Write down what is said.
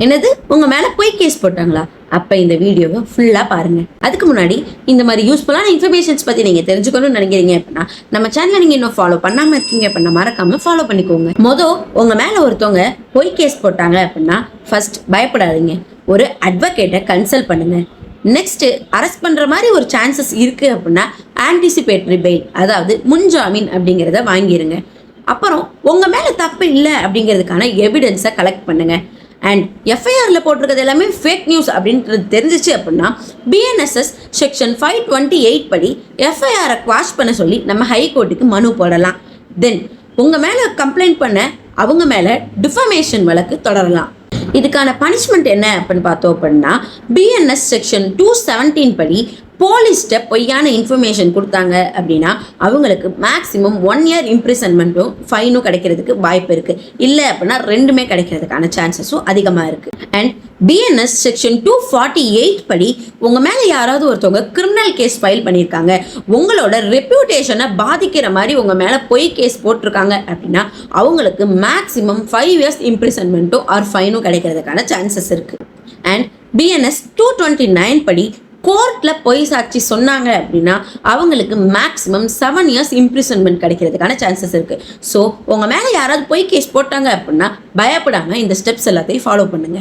என்னது, உங்க மேல போய் கேஸ் போட்டாங்களா? அப்ப இந்த வீடியோவை ஃபுல்லா பாருங்க. அதுக்கு முன்னாடி இந்த மாதிரி யூஸ்ஃபுல்லான இன்ஃபர்மேஷன்ஸ் பத்தி நீங்க தெரிஞ்சுக்கணும்னு நினைக்கிறீங்க அப்படின்னா நம்ம சேனலை நீங்க இன்னும் ஃபாலோ பண்ணாம இருக்கீங்க அப்படின்னா மறக்காம ஃபாலோ பண்ணிக்கோங்க. உங்க மேல ஒருத்தவங்க போய் கேஸ் போட்டாங்க அப்படின்னா ஃபர்ஸ்ட் பயப்படாதீங்க, ஒரு அட்வொகேட்டை கன்சல்ட் பண்ணுங்க. நெக்ஸ்ட், அரெஸ்ட் பண்ற மாதிரி ஒரு சான்சஸ் இருக்கு அப்படின்னா ஆன்டிசிபேட்டரி பெயில், அதாவது முன்ஜாமீன் அப்படிங்கிறத வாங்கிருங்க. அப்புறம் உங்க மேல தப்பு இல்லை அப்படிங்கிறதுக்கான எவிடன்ஸை கலெக்ட் பண்ணுங்க. அண்ட் எஃப்ஐஆர்ல போட்டிருக்கிறது எல்லாமே ஃபேக் நியூஸ் அப்படின்றது தெரிஞ்சிச்சு அப்படின்னா பிஎன்எஸ்எஸ் செக்ஷன் 528 படி எஃப்ஐஆரை குவாஷ் பண்ண சொல்லி நம்ம ஹைகோர்ட்டுக்கு மனு போடலாம். தென் உங்க மேல கம்ப்ளைண்ட் பண்ண அவங்க மேல டிஃபமேஷன் வழக்கு தொடரலாம். இதுக்கான பனிஷ்மெண்ட் என்ன அப்படின்னு பார்த்தோம் அப்படின்னா பிஎன்எஸ் செக்ஷன் 217 படி போலீஸ்கிட்ட பொய்யான இன்ஃபர்மேஷன் கொடுத்தாங்க அப்படின்னா அவங்களுக்கு மேக்ஸிமம் 1 year இம்ப்ரிசன்மெண்ட்டும் ஃபைனும் கிடைக்கிறதுக்கு வாய்ப்பு இருக்கு. இல்லை அப்படின்னா ரெண்டுமே கிடைக்கிறதுக்கான சான்சஸும் அதிகமாக இருக்கு. அண்ட் பிஎன்எஸ் செக்ஷன் 248 படி உங்க மேல யாராவது ஒருத்தவங்க கிரிமினல் கேஸ் ஃபைல் பண்ணியிருக்காங்க, உங்களோட ரெப்யூட்டேஷனை பாதிக்கிற மாதிரி உங்க மேல பொய் கேஸ் போட்டிருக்காங்க அப்படின்னா அவங்களுக்கு மேக்ஸிமம் 5 years இம்ப்ரிசன்மெண்ட்டும் ஆர் ஃபைனும் கிடைக்கிறதுக்கான சான்சஸ் இருக்கு. அண்ட் பிஎன்எஸ் 229 படி கோர்ட்ல பொய் சாட்சி சொன்னாங்க அப்படின்னா அவங்களுக்கு மேக்ஸிமம் 7 years இம்ப்ரிசன்மெண்ட் கிடைக்கிறதுக்கான சான்சஸ் இருக்கு. ஸோ உங்க மேல யாராவது பொய் கேஸ் போட்டாங்க அப்படின்னா பயப்படாம இந்த ஸ்டெப்ஸ் எல்லாத்தையும் ஃபாலோ பண்ணுங்க.